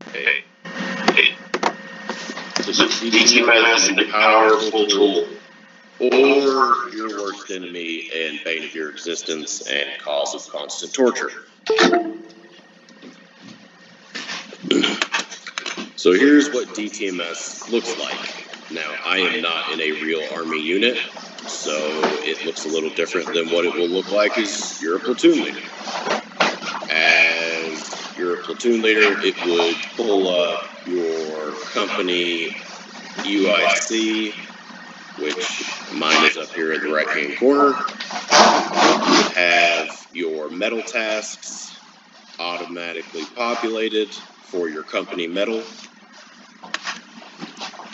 Okay. So DTMS is a powerful tool, or your worst enemy and bane of your existence and cause of constant torture. So here's what DTMS looks like. Now, I am not in a real Army unit, so it looks a little different than what it will look like as you're a platoon leader. As you're a platoon leader, it would pull up your company UIC, which mine is up here in the right-hand corner. You would have your medal tasks automatically populated for your company medal.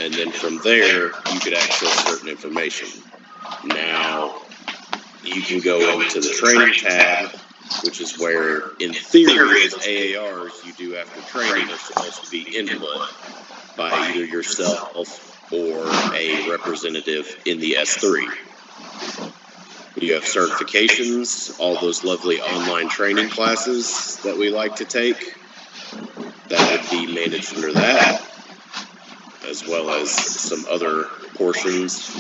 And then from there, you could access certain information. Now, you can go into the training tab, which is where, in theory, as AARs you do after training are supposed to be input by either yourself or a representative in the S3. You have certifications, all those lovely online training classes that we like to take. That would be managed under that, as well as some other portions.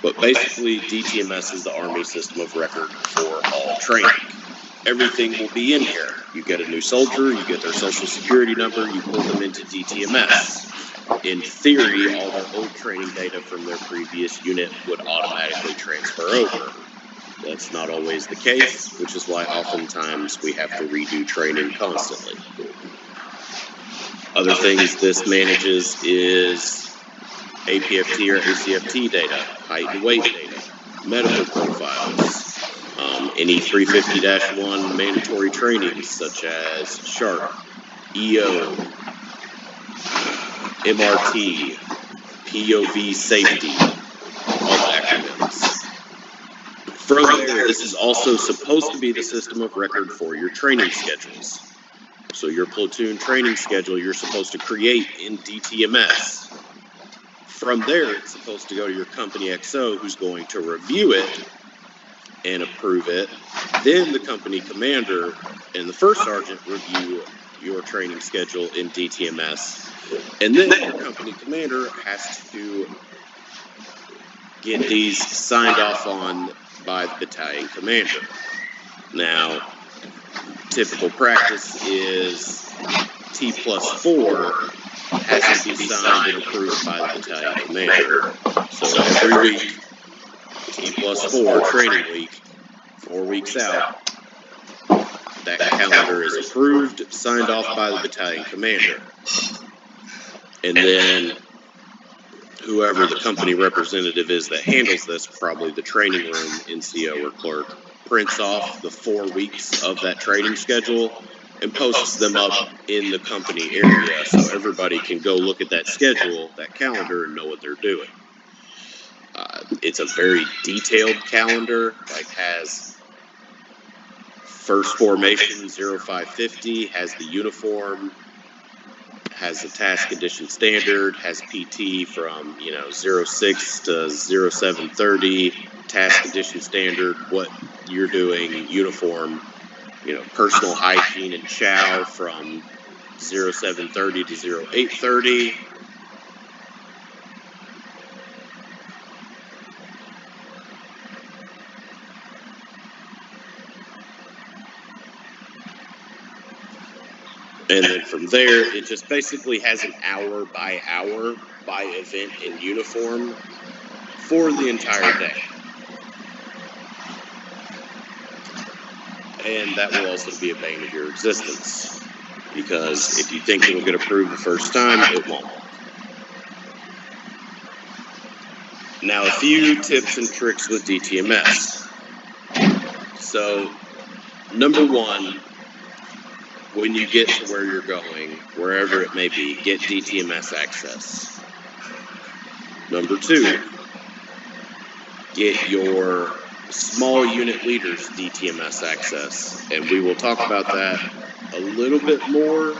But basically, DTMS is the Army system of record for all training. Everything will be in here. You get a new soldier, you get their social security number, you pull them into DTMS. In theory, all their old training data from their previous unit would automatically transfer over. That's not always the case, which is why oftentimes we have to redo training constantly. Other things this manages is APFT or ACFT data, height and weight data, medical profiles, any 350-1 mandatory trainings such as SHARP, EO, MRT, POV safety, all the acronyms. From there, this is also supposed to be the system of record for your training schedules. So your platoon training schedule you're supposed to create in DTMS. From there, it's supposed to go to your company XO, who's going to review it and approve it. Then the company commander and the first sergeant review your training schedule in DTMS. And then your company commander has to get these signed off on by the battalion commander. Now, typical practice is T+4 has to be signed and approved by the battalion commander. So every week, T+4 training week, 4 weeks out, that calendar is approved, signed off by the battalion commander. And then whoever the company representative is that handles this, probably the training room NCO or clerk, prints off the 4 weeks of that training schedule and posts them up in the company area so everybody can go look at that schedule, that calendar, and know what they're doing. It's a very detailed calendar, like has first formation 0550, has the uniform, has the task condition standard, has PT from 06 to 0730, task condition standard, what you're doing, uniform, personal hygiene and chow from 0730 to 0830. And then from there, it just basically has an hour by event in uniform for the entire day. And that will also be a bane of your existence, because if you think it will get approved the first time, it won't. Now, a few tips and tricks with DTMS. So, number one, when you get to where you're going, wherever it may be, get DTMS access. Number two, get your small unit leaders DTMS access, and we will talk about that a little bit more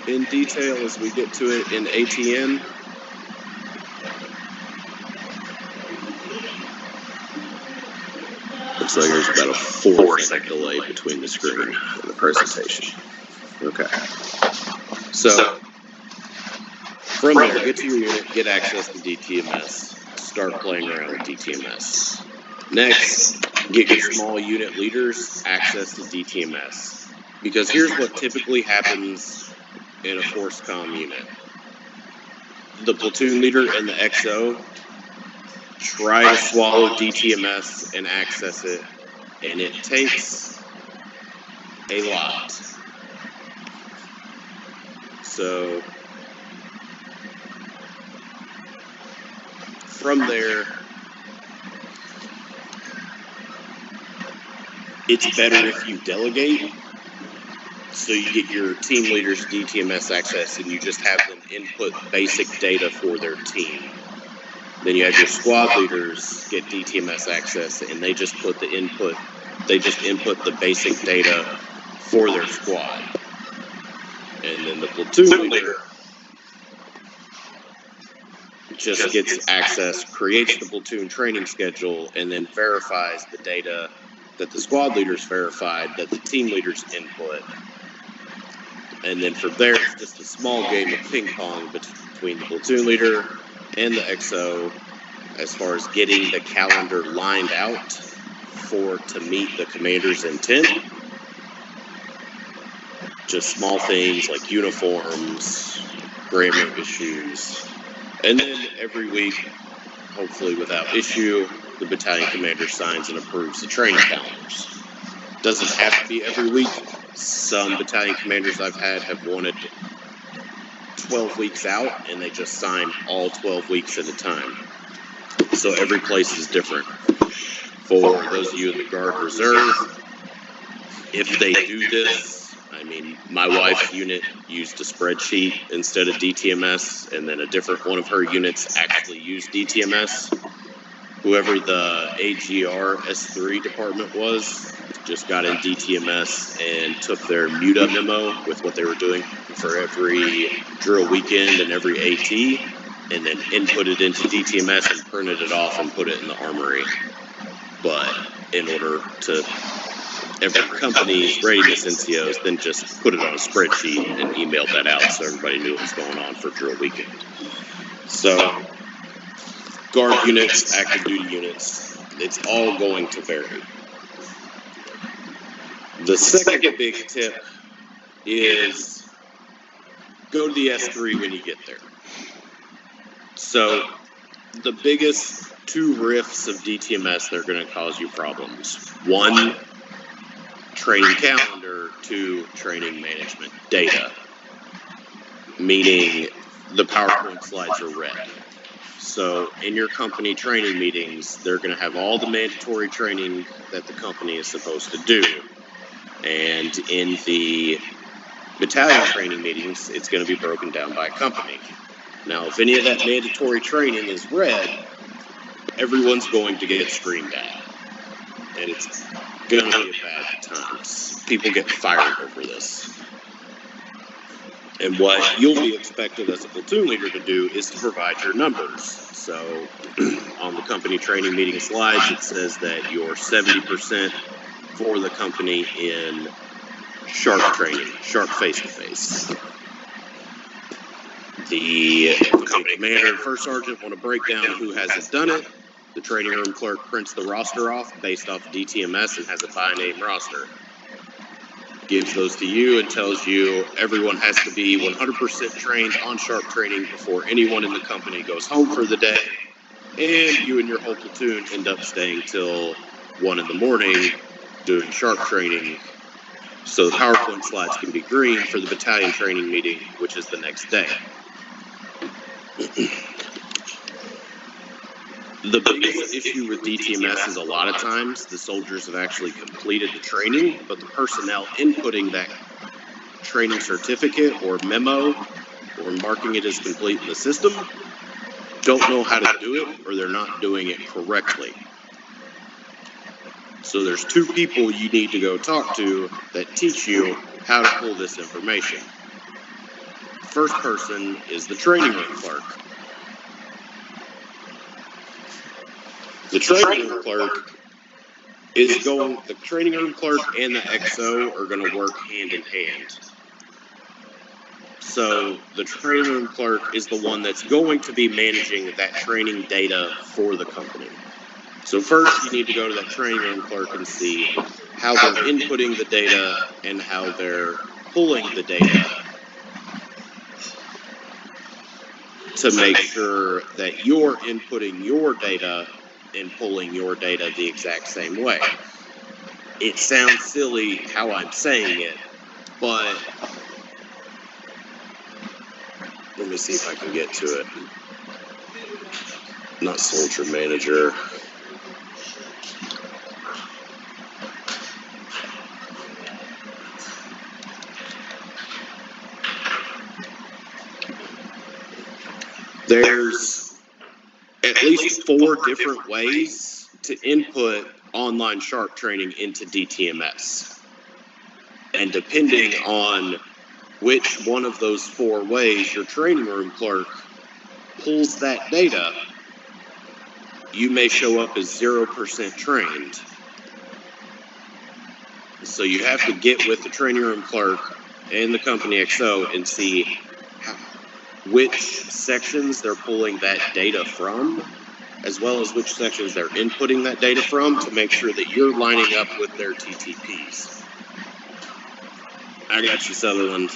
in detail as we get to it in ATN. Looks like there's about a 4-second delay between the screen and the presentation. Okay. So from there, get to your unit, get access to DTMS, start playing around with DTMS. Next, get your small unit leaders access to DTMS. Because here's what typically happens in a force comm unit. The platoon leader and the XO try to swallow DTMS and access it, and it takes a lot. So from there, it's better if you delegate. So you get your team leaders DTMS access and you just have them input basic data for their team. Then you have your squad leaders get DTMS access and they just input the basic data for their squad. And then the platoon leader just gets access, creates the platoon training schedule, and then verifies the data that the squad leaders verified that the team leaders input. And then from there, it's just a small game of ping pong between the platoon leader and the XO as far as getting the calendar lined out to meet the commander's intent. Just small things like uniforms, grammar issues. And then every week, hopefully without issue, the battalion commander signs and approves the training calendars. Doesn't have to be every week. Some battalion commanders I've had have wanted 12 weeks out, and they just sign all 12 weeks at a time. So every place is different. For those of you in the Guard Reserve, if they do this, I mean, my wife's unit used a spreadsheet instead of DTMS, and then a different one of her units actually used DTMS. Whoever the AGR S3 department was just got in DTMS and took their MUTA memo with what they were doing for every drill weekend and every AT, and then input it into DTMS and printed it off and put it in the armory. But in order to, every company's readiness NCOs then just put it on a spreadsheet and emailed that out so everybody knew what was going on for drill weekend. So Guard units, active duty units, it's all going to vary. The second big tip is go to the S3 when you get there. So the biggest two rifts of DTMS that are going to cause you problems. One, training calendar. Two, training management data. Meaning the PowerPoint slides are red. So in your company training meetings, they're going to have all the mandatory training that the company is supposed to do. And in the battalion training meetings, it's going to be broken down by company. Now, if any of that mandatory training is red, everyone's going to get screamed at. And it's going to be a bad time. People get fired over this. And what you'll be expected as a platoon leader to do is to provide your numbers. So on the company training meeting slides, it says that you're 70% for the company in sharp training, sharp face-to-face. The company commander and first sergeant want to break down who hasn't done it. The training room clerk prints the roster off based off of DTMS and has a by name roster. Gives those to you and tells you everyone has to be 100% trained on sharp training before anyone in the company goes home for the day. And you and your whole platoon end up staying till 1 in the morning doing sharp training. So the PowerPoint slides can be green for the battalion training meeting, which is the next day. The biggest issue with DTMS is a lot of times the soldiers have actually completed the training, but the personnel inputting that training certificate or memo or marking it as complete in the system don't know how to do it, or they're not doing it correctly. So there's two people you need to go talk to that teach you how to pull this information. First person is the training room clerk. The training room clerk the training room clerk and the XO are going to work hand in hand. So the training room clerk is the one that's going to be managing that training data for the company. So first, you need to go to that training room clerk and see how they're inputting the data and how they're pulling the data to make sure that you're inputting your data and pulling your data the exact same way. It sounds silly how I'm saying it, but let me see if I can get to it. Not soldier manager. There's at least 4 different ways to input online sharp training into DTMS. And depending on which one of those 4 ways your training room clerk pulls that data, you may show up as 0% trained. So you have to get with the training room clerk and the company XO and see which sections they're pulling that data from, as well as which sections they're inputting that data from, to make sure that you're lining up with their TTPs. I got you, Sutherland.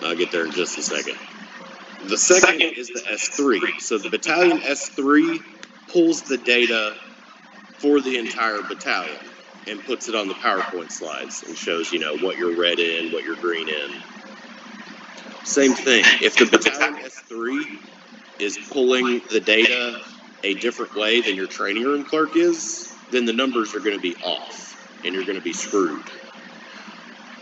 I'll get there in just a second. The second is the S3. So the battalion S3 pulls the data for the entire battalion and puts it on the PowerPoint slides and shows, what you're red in, what you're green in. Same thing. If the battalion S3 is pulling the data a different way than your training room clerk is, then the numbers are going to be off and you're going to be screwed.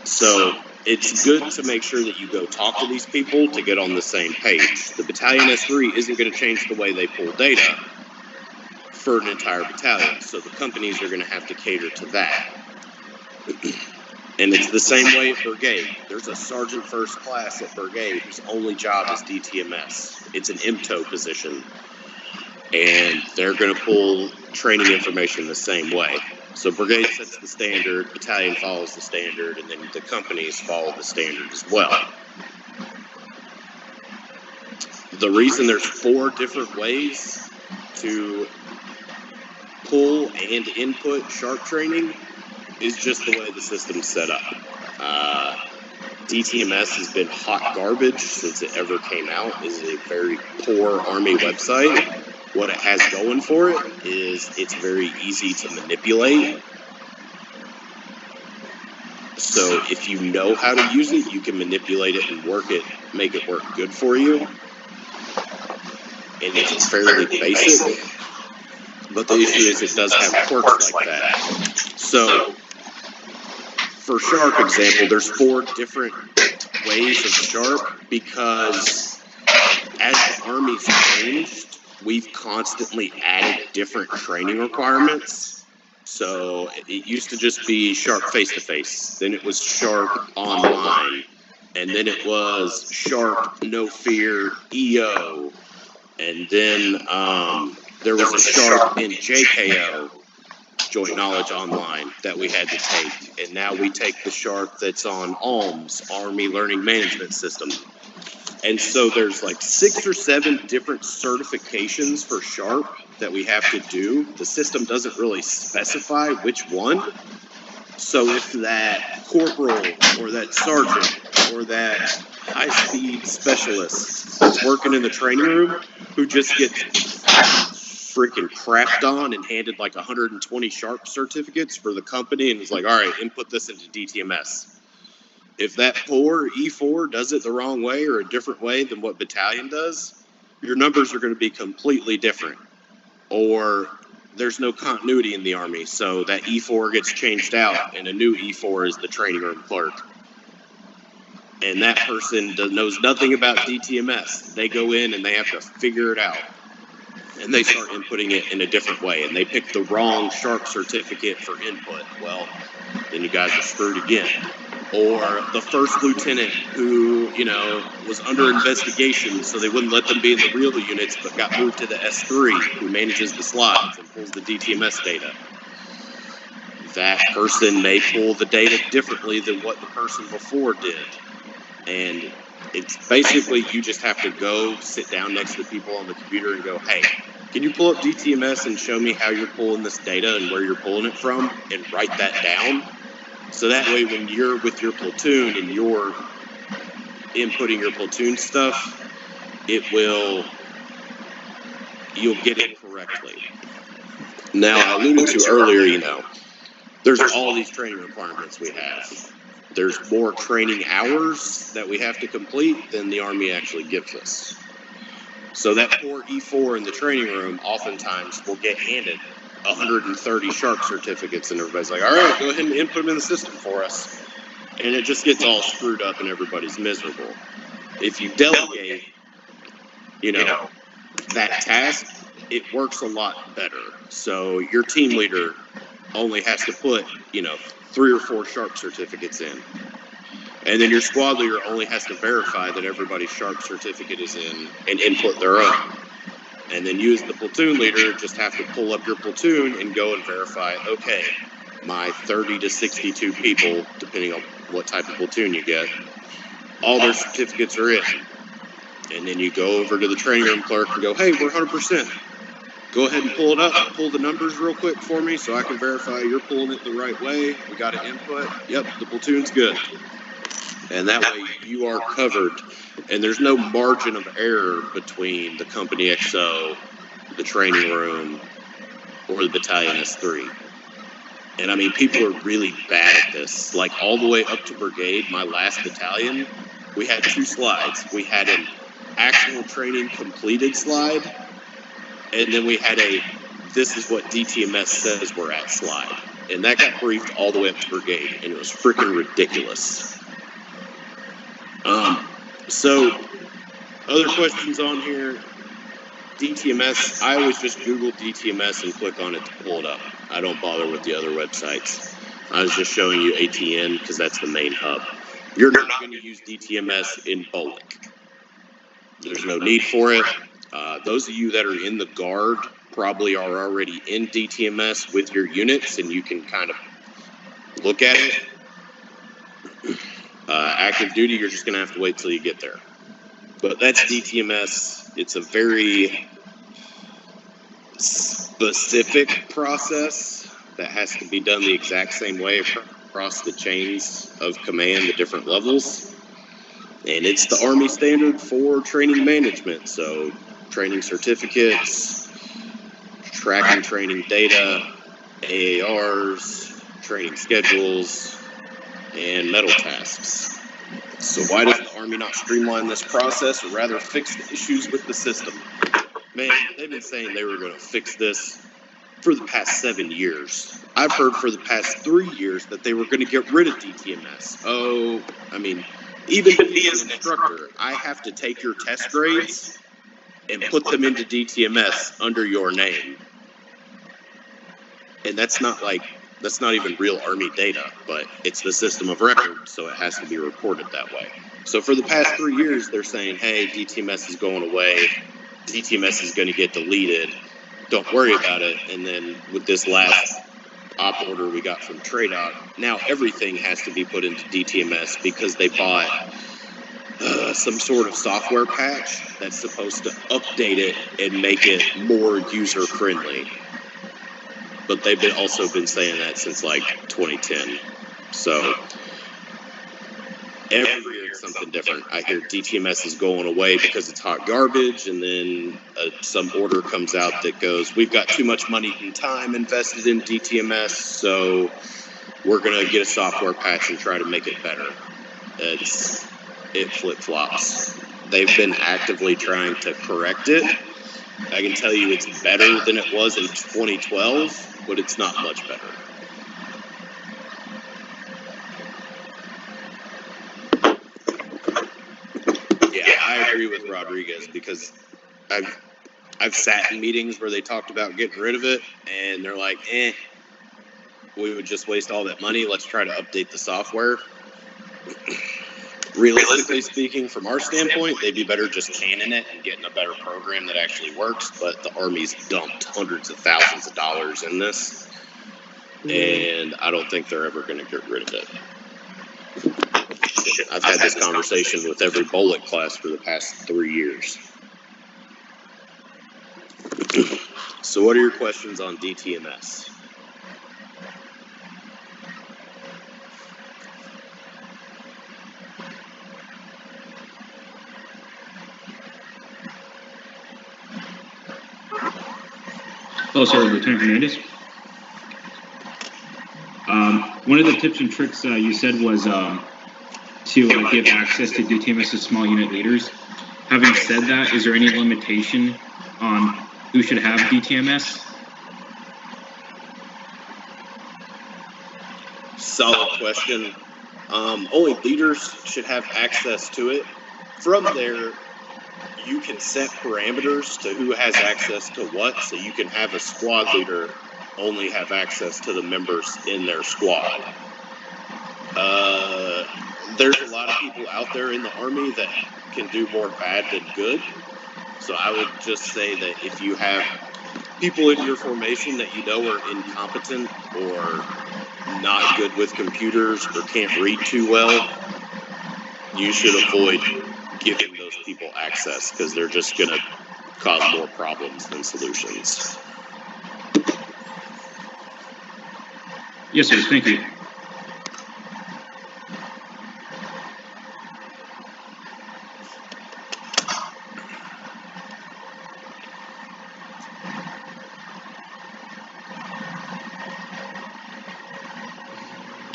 So it's good to make sure that you go talk to these people to get on the same page. The battalion S3 isn't going to change the way they pull data for an entire battalion, so the companies are going to have to cater to that. And it's the same way at Brigade. There's a sergeant first class at Brigade whose only job is DTMS. It's an MTO position. And they're going to pull training information the same way. So Brigade sets the standard, battalion follows the standard, and then the companies follow the standard as well. The reason there's 4 different ways to pull and input sharp training is just the way the system's set up. DTMS has been hot garbage since it ever came out. It's a very poor Army website. What it has going for it is it's very easy to manipulate. So if you know how to use it, you can manipulate it and make it work good for you. And it's fairly basic. But the issue is it does have quirks like that. So for Sharp example, there's 4 different ways of Sharp because as the Army's changed, we've constantly added different training requirements. So it used to just be Sharp face-to-face. Then it was Sharp online. And then it was Sharp no fear EO. And then there was a Sharp in JKO, Joint Knowledge Online, that we had to take. And now we take the Sharp that's on ALMS, Army Learning Management System. And so there's like 6 or 7 different certifications for Sharp that we have to do. The system doesn't really specify which one. So if that corporal or that sergeant or that high-speed specialist is working in the training room who just gets freaking crapped on and handed like 120 Sharp certificates for the company and is like, all right, input this into DTMS. If that poor E4 does it the wrong way or a different way than what battalion does, your numbers are going to be completely different. Or there's no continuity in the Army, so that E4 gets changed out and a new E4 is the training room clerk. And that person knows nothing about DTMS. They go in and they have to figure it out. And they start inputting it in a different way, and they pick the wrong Sharp certificate for input. Well, then you guys are screwed again. Or the first lieutenant who, was under investigation, so they wouldn't let them be in the real units, but got moved to the S3, who manages the slides and pulls the DTMS data. That person may pull the data differently than what the person before did. And It's basically you just have to go sit down next to the people on the computer and go, hey, can you pull up DTMS and show me how you're pulling this data and where you're pulling it from, and write that down? So that way when you're with your platoon and you're inputting your platoon stuff, you'll get it correctly. Now, I alluded to earlier, there's all these training requirements we have. There's more training hours that we have to complete than the Army actually gives us. So that poor E4 in the training room oftentimes will get handed 130 Sharp certificates, and everybody's like, all right, go ahead and input them in the system for us. And it just gets all screwed up and everybody's miserable. If you delegate, that task, it works a lot better. So your team leader only has to put, 3 or 4 Sharp certificates in. And then your squad leader only has to verify that everybody's Sharp certificate is in and input their own. And then you as the platoon leader just have to pull up your platoon and go and verify, okay, my 30 to 62 people, depending on what type of platoon you get, all their certificates are in. And then you go over to the training room clerk and go, hey, we're 100%. Go ahead and pull it up, pull the numbers real quick for me so I can verify you're pulling it the right way. We got an input. Yep, the platoon's good. And that way you are covered. And there's no margin of error between the company XO, the training room, or the battalion S3. And I mean, people are really bad at this. Like all the way up to brigade, my last battalion, we had 2 slides. We had an actual training completed slide, and then we had this is what DTMS says we're at slide. And that got briefed all the way up to brigade, and it was freaking ridiculous. So, other questions on here? DTMS, I always just Google DTMS and click on it to pull it up. I don't bother with the other websites. I was just showing you ATN because that's the main hub. You're not going to use DTMS in BOLC. There's no need for it. Those of you that are in the Guard probably are already in DTMS with your units, and you can kind of look at it. Active duty, you're just going to have to wait till you get there. But that's DTMS. It's a very specific process that has to be done the exact same way across the chains of command, the different levels. And it's the Army standard for training management. So training certificates, tracking training data, AARs, training schedules, and medal tasks. So why does the Army not streamline this process, or rather fix the issues with the system? Man, they've been saying they were going to fix this for the past 7 years. I've heard for the past 3 years that they were going to get rid of DTMS. Oh, I mean, even me as an instructor, I have to take your test grades and put them into DTMS under your name. And that's not even real Army data, but it's the system of record, so it has to be reported that way. So for the past 3 years, they're saying, hey, DTMS is going away. DTMS is going to get deleted. Don't worry about it. And then with this last op order we got from TRADOC, now everything has to be put into DTMS because they bought some sort of software patch that's supposed to update it and make it more user-friendly. But they've also been saying that since like 2010. So every year it's something different. I hear DTMS is going away because it's hot garbage, and then some order comes out that goes, we've got too much money and time invested in DTMS, so we're going to get a software patch and try to make it better. It flip-flops. They've been actively trying to correct it. I can tell you it's better than it was in 2012, but it's not much better. Yeah, I agree with Rodriguez because I've sat in meetings where they talked about getting rid of it, and they're like, we would just waste all that money. Let's try to update the software. Realistically speaking, from our standpoint, they'd be better just canning it and getting a better program that actually works, but the Army's dumped hundreds of thousands of dollars in this, and I don't think they're ever going to get rid of it. question. I've had this conversation with every bullet class for the past 3 years. So what are your questions on DTMS? Oh, sorry, Lieutenant Hernandez. One of the tips and tricks you said was to give access to DTMS to small unit leaders. Having said that, is there any limitation on who should have DTMS? Solid question. Only leaders should have access to it. From there, you can set parameters to who has access to what, so you can have a squad leader only have access to the members in their squad. There's a lot of people out there in the Army that can do more bad than good. So I would just say that if you have people in your formation that you know are incompetent or not good with computers or can't read too well, you should avoid giving those people access because they're just going to cause more problems than solutions. Yes, sir. Thank you.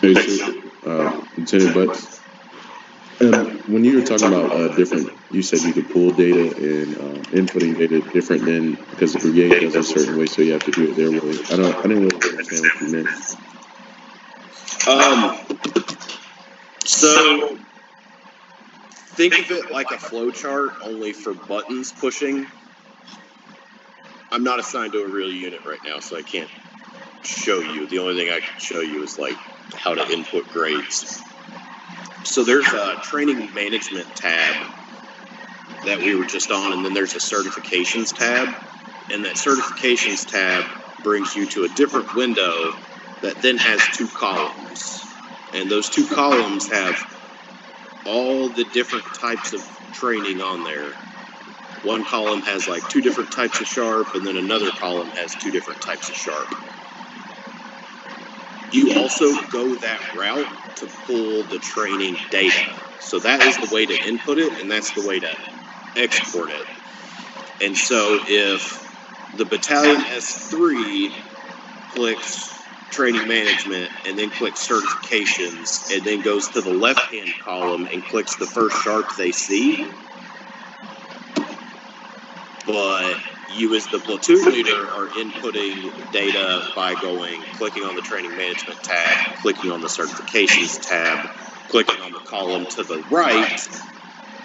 Hey, sir, Lieutenant Butts. When you were talking about you said you could pull data and inputting data different than because the brigade does it a certain way, so you have to do it their way. I didn't really understand what you meant. So think of it like a flow chart, only for buttons pushing. I'm not assigned to a real unit right now, so I can't show you. The only thing I can show you is like how to input grades. So there's a training management tab that we were just on, and then there's a certifications tab. And that certifications tab brings you to a different window that then has 2 columns. And those 2 columns have all the different types of training on there. One column has like 2 different types of sharp, and then another column has 2 different types of sharp. You also go that route to pull the training data. So that is the way to input it, and that's the way to export it. And so if the battalion S3 clicks training management and then clicks certifications and then goes to the left-hand column and clicks the first sharp they see, but you as the platoon leader are inputting data by clicking on the training management tab, clicking on the certifications tab, clicking on the column to the right,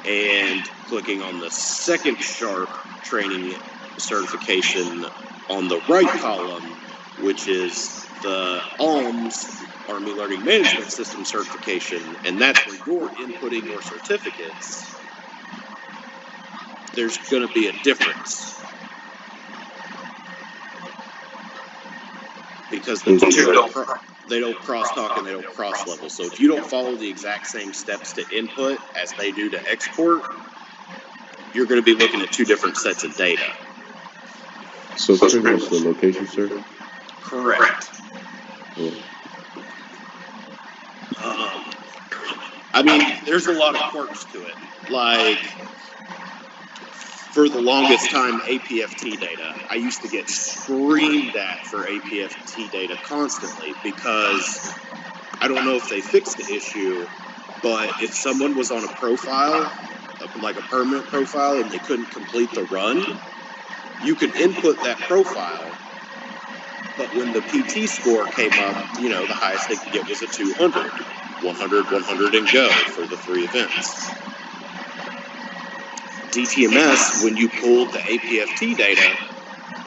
and clicking on the second sharp training certification on the right column, which is the ALMS, Army Learning Management System certification, and that's where you're inputting your certificates. There's going to be a difference. Because the two they don't cross-talk and they don't cross-level. So if you don't follow the exact same steps to input as they do to export, you're going to be looking at 2 different sets of data. So pretty much the location, sir? Correct. Yeah. I mean, there's a lot of quirks to it. Like, for the longest time, APFT data. I used to get screamed at for APFT data constantly because I don't know if they fixed the issue, but if someone was on a profile, like a permanent profile, and they couldn't complete the run, you could input that profile, but when the PT score came up, the highest they could get was a 200. 100, 100, and go for the 3 events. DTMS, when you pulled the APFT data,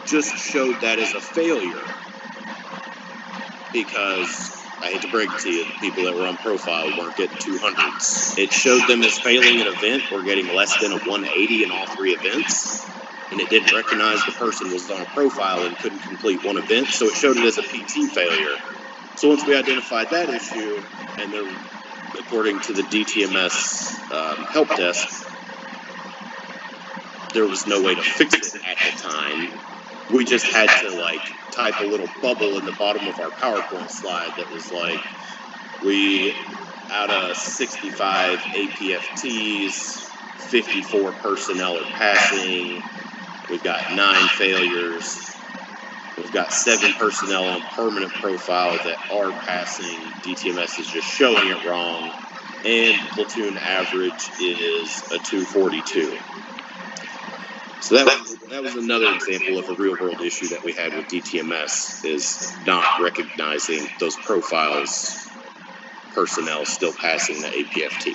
just showed that as a failure because, I hate to break it to you, the people that were on profile weren't getting 200s. It showed them as failing an event or getting less than a 180 in all 3 events, and it didn't recognize the person was on a profile and couldn't complete 1 event, so it showed it as a PT failure. So once we identified that issue, and there according to the DTMS help desk, there was no way to fix it at the time. We just had to like type a little bubble in the bottom of our PowerPoint slide that was like, we, out of 65 APFTs, 54 personnel are passing, we've got 9 failures, we've got 7 personnel on permanent profile that are passing, DTMS is just showing it wrong, and platoon average is a 242. So that was another example of a real-world issue that we had with DTMS, is not recognizing those profiles, personnel still passing the APFT.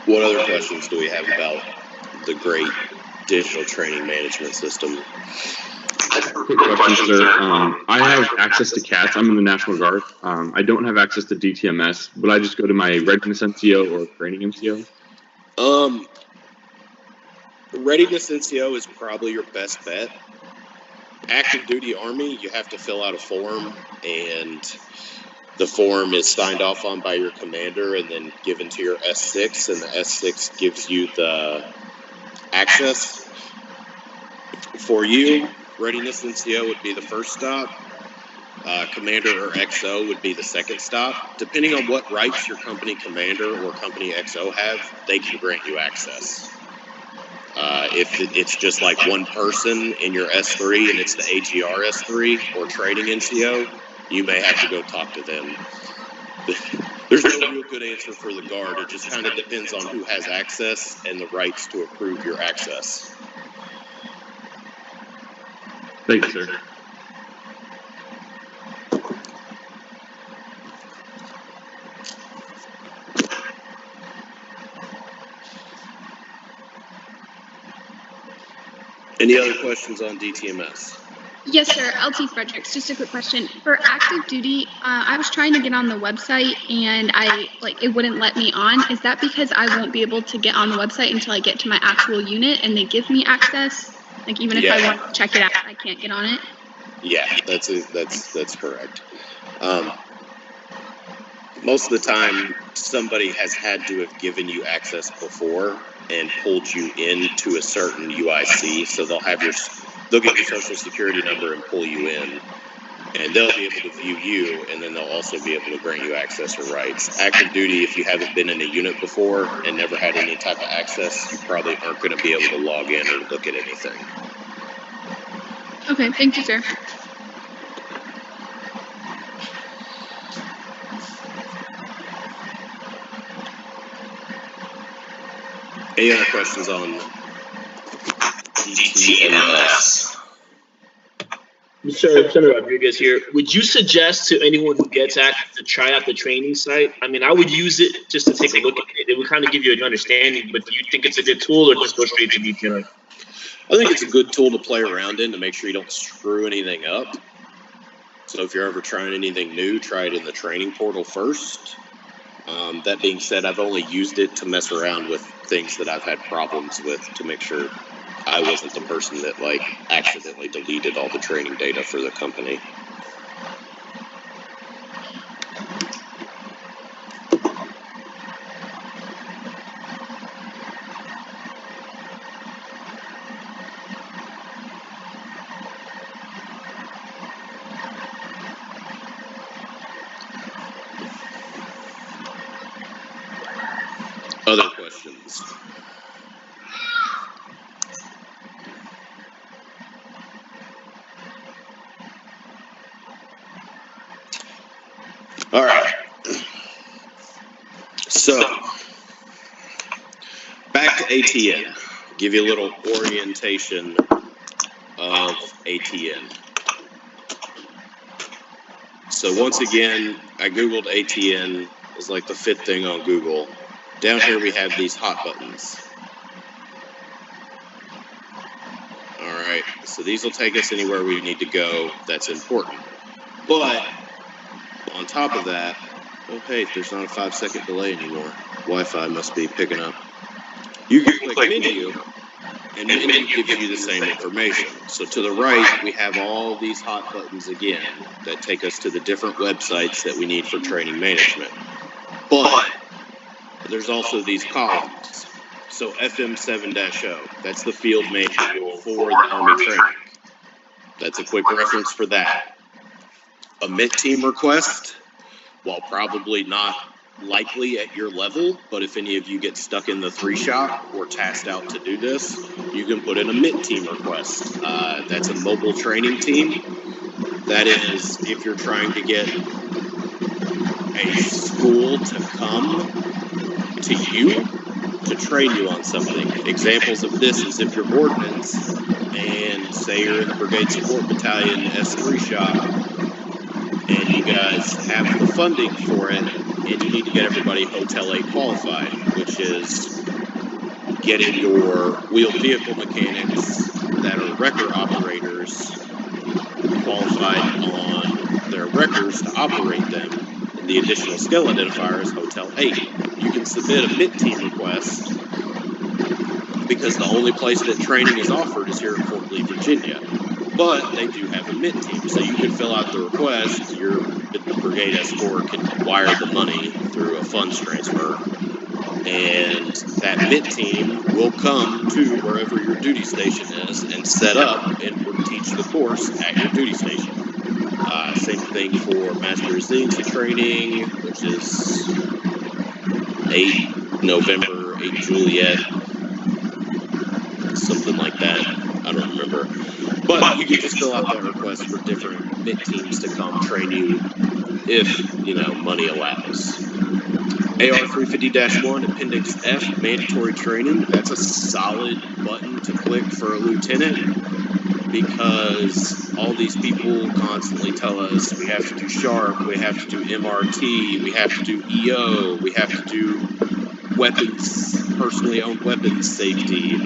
What other questions do we have about the great digital training management system? Quick question, sir. I have access to CATS. I'm in the National Guard. I don't have access to DTMS. Would I just go to my Readiness NCO or Training MCO? Readiness NCO is probably your best bet. Active duty Army, you have to fill out a form, and the form is signed off on by your commander and then given to your S6, and the S6 gives you the access. For you, Readiness NCO would be the first stop. Commander or XO would be the second stop. Depending on what rights your company commander or company XO have, they can grant you access. If it's just like one person in your S3 and it's the AGR S3 or training NCO, you may have to go talk to them. There's no real good answer for the Guard. It just kind of depends on who has access and the rights to approve your access. Thank you, sir. Any other questions on DTMS? Yes, sir. LT Fredericks, just a quick question. For active duty, I was trying to get on the website and it wouldn't let me on. Is that because I won't be able to get on the website until I get to my actual unit and they give me access? Like even if I want to check it out, I can't get on it? Yeah, that's correct. Most of the time, somebody has had to have given you access before and pulled you into a certain UIC, so they'll get your social security number and pull you in, and they'll be able to view you, and then they'll also be able to grant you access or rights. Active duty, if you haven't been in a unit before and never had any type of access, you probably aren't going to be able to log in or look at anything. Okay, thank you, sir. Any other questions on DTMS? Senator Rodriguez here. Would you suggest to anyone who gets access to try out the training site? I mean, I would use it just to take a look at it. It would kind of give you an understanding, but do you think it's a good tool or just go straight to DTMS? I think it's a good tool to play around in to make sure you don't screw anything up. So if you're ever trying anything new, try it in the training portal first. That being said, I've only used it to mess around with things that I've had problems with to make sure I wasn't the person that accidentally deleted all the training data for the company. Other questions? All right. So, back to ATN. Give you a little orientation of ATN. So once again, I Googled ATN. It was like the 5th thing on Google. Down here we have these hot buttons. All right, so these will take us anywhere we need to go that's important. But on top of that, oh hey, there's not a 5-second delay anymore. Wi-Fi must be picking up. You can click menu, and menu gives you the same information. So to the right, we have all these hot buttons again that take us to the different websites that we need for training management. But there's also these columns. So FM7-0, that's the field manual for the Army training. That's a quick reference for that. A MIT team request, while probably not likely at your level, but if any of you get stuck in the 3-shot or tasked out to do this, you can put in a MIT team request. That's a mobile training team. That is, if you're trying to get a school to come to you to train you on something. Examples of this is if you're ordnance and say you're in the Brigade Support Battalion S3 shop and you guys have the funding for it and you need to get everybody Hotel 8 qualified, which is getting your wheeled vehicle mechanics that are wrecker operators qualified on their wreckers to operate them. And the additional skill identifier is Hotel 8. You can submit a MIT team request because the only place that training is offered is here in Fort Lee, Virginia. But they do have a MIT team, so you can fill out the request. Your Brigade S4 can wire the money through a funds transfer, and that MIT team will come to wherever your duty station is and set up and will teach the course at your duty station. Same thing for Master Resiliency Training, which is 8 November, 8 Juliet, something like that. I don't remember. But you can just fill out that request for different MIT teams to come train you if, money allows. AR 350-1, Appendix F, mandatory training. That's a solid button to click for a lieutenant because all these people constantly tell us we have to do SHARP, we have to do MRT, we have to do EO, we have to do weapons, personally owned weapons safety.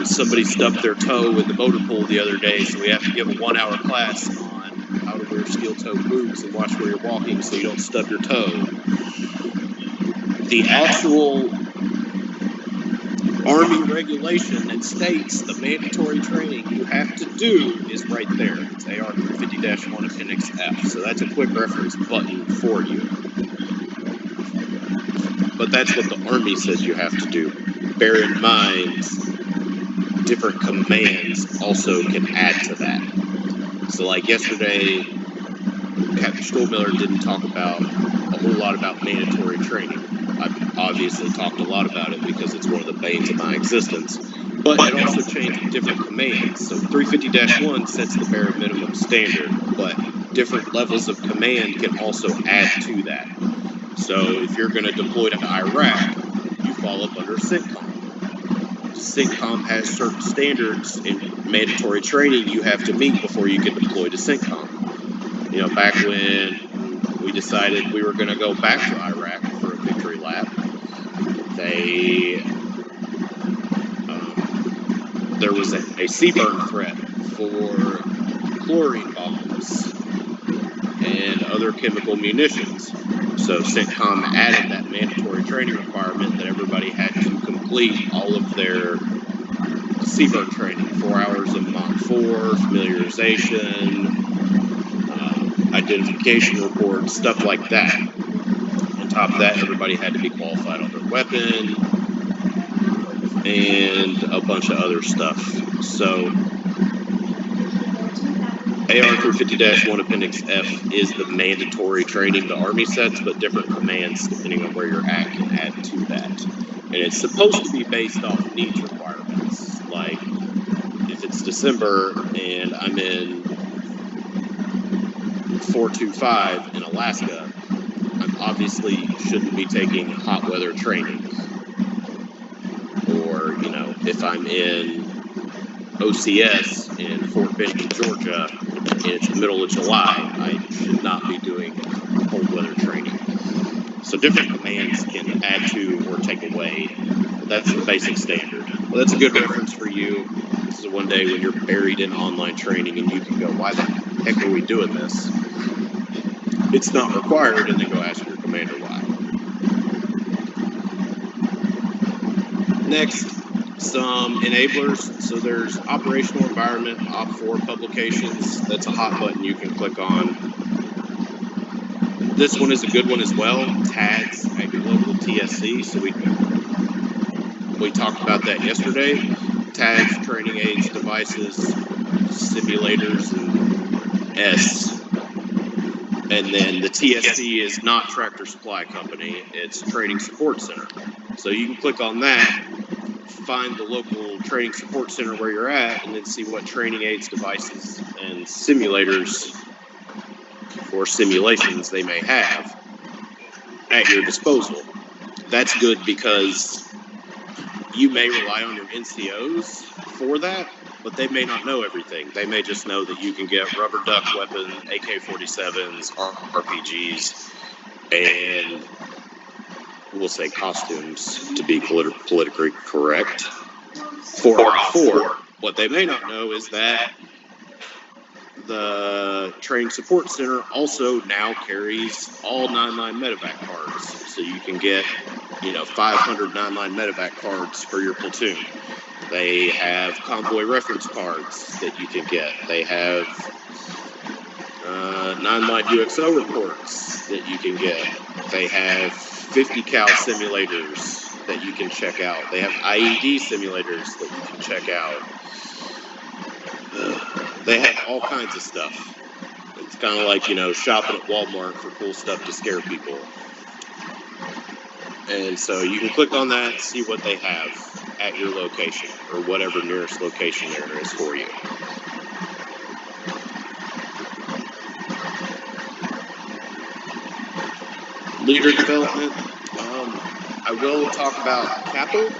Somebody stubbed their toe with the motor pool the other day, so we have to give a 1-hour class on how to wear steel-toed boots and watch where you're walking so you don't stub your toe. The actual Army regulation that states the mandatory training you have to do is right there. It's AR 350-1 Appendix F. So that's a quick reference button for you. But that's what the Army says you have to do. Bear in mind, different commands also can add to that. So like yesterday, Captain Stuhlmiller didn't talk about a whole lot about mandatory training. I've obviously talked a lot about it because it's one of the banes of my existence. But it also changed different commands. So 350-1 sets the bare minimum standard, but different levels of command can also add to that. So if you're going to deploy to Iraq, you fall up under CENTCOM. CENTCOM has certain standards in mandatory training you have to meet before you can deploy to CENTCOM. Back when we decided we were going to go back to Iraq for a victory lap, there was a CBRN threat for chlorine bombs and other chemical munitions. So CENTCOM added that mandatory training requirement that everybody had to complete all of their CBRN training, 4 hours of Mach 4, familiarization, identification reports, stuff like that. On top of that, everybody had to be qualified on their weapon and a bunch of other stuff. So AR 350-1 Appendix F is the mandatory training the Army sets, but different commands, depending on where you're at, can add to that. And it's supposed to be based off needs requirements. Like, if it's December and I'm in 425 in Alaska, I obviously shouldn't be taking hot weather training. Or, if I'm in OCS in Fort Benning, Georgia, and it's the middle of July, I should not be doing cold weather training. So different commands can add to or take away. That's the basic standard. Well, that's a good reference for you. This is one day when you're buried in online training and you can go, why the heck are we doing this? It's not required, and then go ask your commander why. Next, some enablers. So there's operational environment, OP4 publications. That's a hot button you can click on. This one is a good one as well. Tags at your local TSC. So we talked about that yesterday. Tags, training aids, devices, simulators, and S. And then the TSC is not Tractor Supply Company. It's Training Support Center. So you can click on that, find the local training support center where you're at, and then see what training aids, devices, and simulators or simulations they may have at your disposal. That's good because you may rely on your NCOs for that, but they may not know everything. They may just know that you can get rubber duck weapon, AK-47s, RPGs, and we'll say costumes to be politically correct. 4x4. What they may not know is that the Training Support Center also now carries all 9-line medevac cards. So you can get, 500 9-line medevac cards for your platoon. They have convoy reference cards that you can get. They have 9-line UXO reports that you can get. They have 50 cal simulators that you can check out. They have IED simulators that you can check out. They have all kinds of stuff. It's kind of like, shopping at Walmart for cool stuff to scare people. And so you can click on that, see what they have at your location, or whatever nearest location there is for you. Leader development. I will talk about CAPL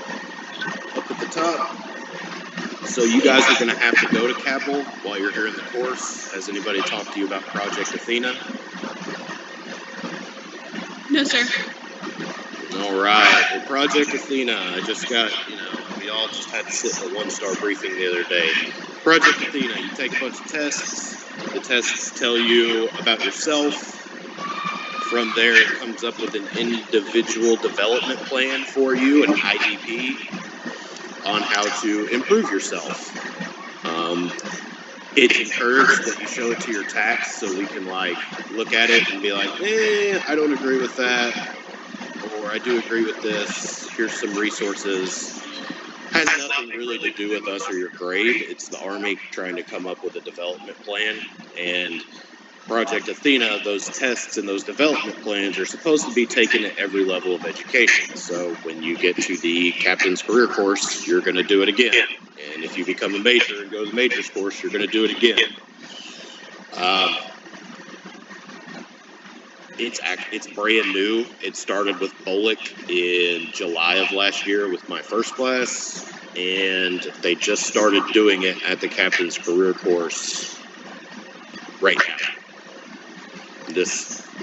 up at the top. So you guys are going to have to go to CAPL while you're here in the course. Has anybody talked to you about Project Athena? No, sir. All right. Well, Project Athena, I just got, we all just had to sit in a one-star briefing the other day. Project Athena, you take a bunch of tests. The tests tell you about yourself. From there, it comes up with an individual development plan for you, an IDP, on how to improve yourself. It's encouraged that you show it to your tax so we can look at it and be like, I don't agree with that, or I do agree with this. Here's some resources. Has nothing really to do with us or your grade. It's the Army trying to come up with a development plan, and Project Athena, those tests and those development plans are supposed to be taken at every level of education. So when you get to the captain's career course, you're going to do it again. And if you become a major and go to the major's course, you're going to do it again. It's brand new. It started with BOLIC in July of last year with my first class, and they just started doing it at the captain's career course right now.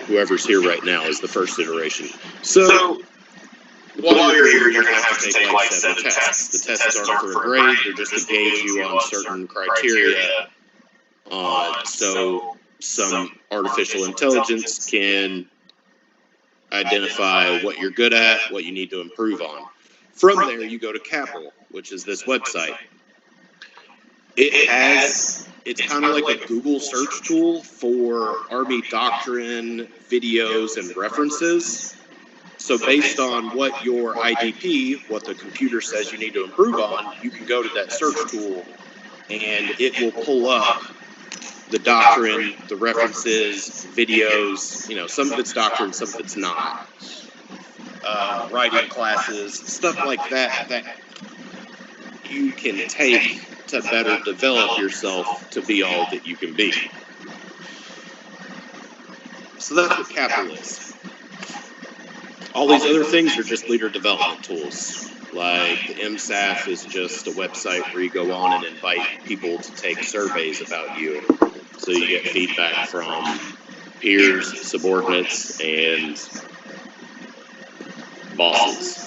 Whoever's here right now is the first iteration. So while you're here, you're going to have to take 7 tests. The tests aren't for a grade, they're just to gauge you on certain criteria. So some artificial intelligence can identify what you're good at, what you need to improve on. From there, you go to CAPL, which is this website. It's kind of like a Google search tool for Army doctrine, videos, and references. So based on what your IDP, what the computer says you need to improve on, you can go to that search tool and it will pull up the doctrine, the references, videos, some of it's doctrine, some of it's not. Writing classes, stuff like that you can take to better develop yourself to be all that you can be. So that's what CAPL is. All these other things are just leader development tools. Like the MSAF is just a website where you go on and invite people to take surveys about you. So you get feedback from peers, subordinates, and bosses.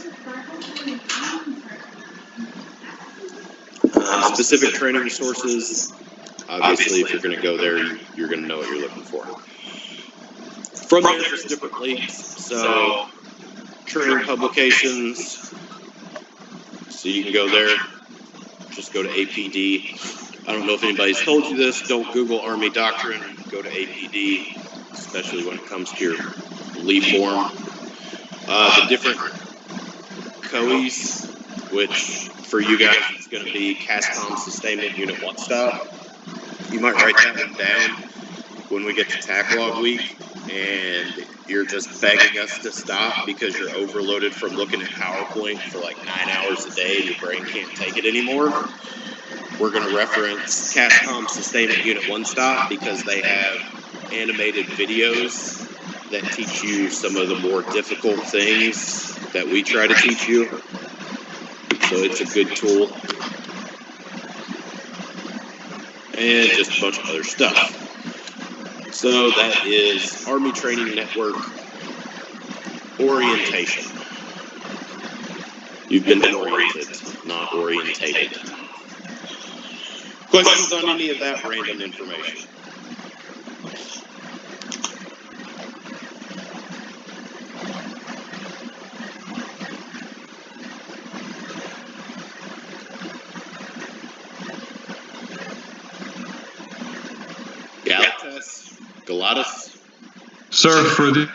Specific training resources, obviously, if you're going to go there, you're going to know what you're looking for. From there, there's different links. So, training publications, So you can go there, just go to APD. I don't know if anybody's told you this, don't Google Army Doctrine, go to APD, especially when it comes to your leaf form. The different COEs, which for you guys it's going to be CASCOM Sustainment Unit 1 Stop. You might write that one down when we get to TAC Log Week and you're just begging us to stop because you're overloaded from looking at PowerPoint for like 9 hours a day and your brain can't take it anymore. We're going to reference CASCOM Sustainment Unit 1 Stop because they have animated videos that teach you some of the more difficult things that we try to teach you. So it's a good tool. And just a bunch of other stuff. So that is Army Training Network orientation. You've been oriented, not orientated. Questions on any of that random information? Galatas? Sir, for the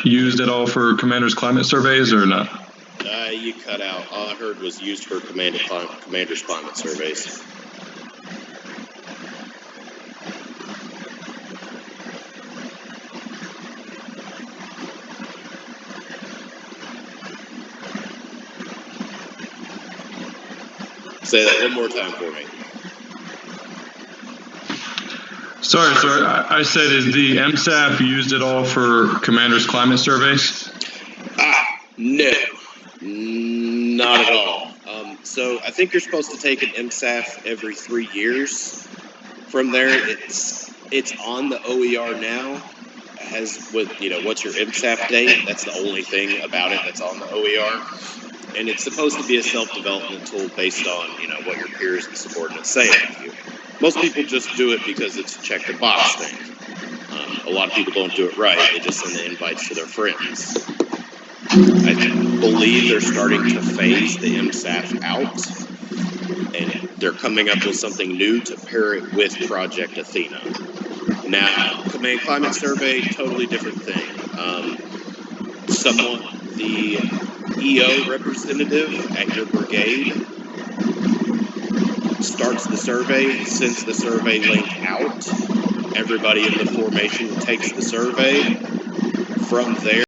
used at all for commanders' climate surveys or not? You cut out. All I heard was used for commanders' climate surveys. Say that one more time for me. Sorry, sir. I said, is the MSAF used at all for commanders' climate surveys? No, not at all. So I think you're supposed to take an MSAF every 3 years. From there, it's on the OER now. Has with what's your MSAF date? That's the only thing about it that's on the OER, and it's supposed to be a self-development tool based on what your peers and subordinates say about you. Most people just do it because it's a check the box thing. A lot of people don't do it right. They just send the invites to their friends. I believe they're starting to phase the MSAF out, and they're coming up with something new to pair it with Project Athena. Now, Command Climate Survey, totally different thing. The EO representative at your brigade starts the survey, sends the survey link out. Everybody in the formation takes the survey. From there,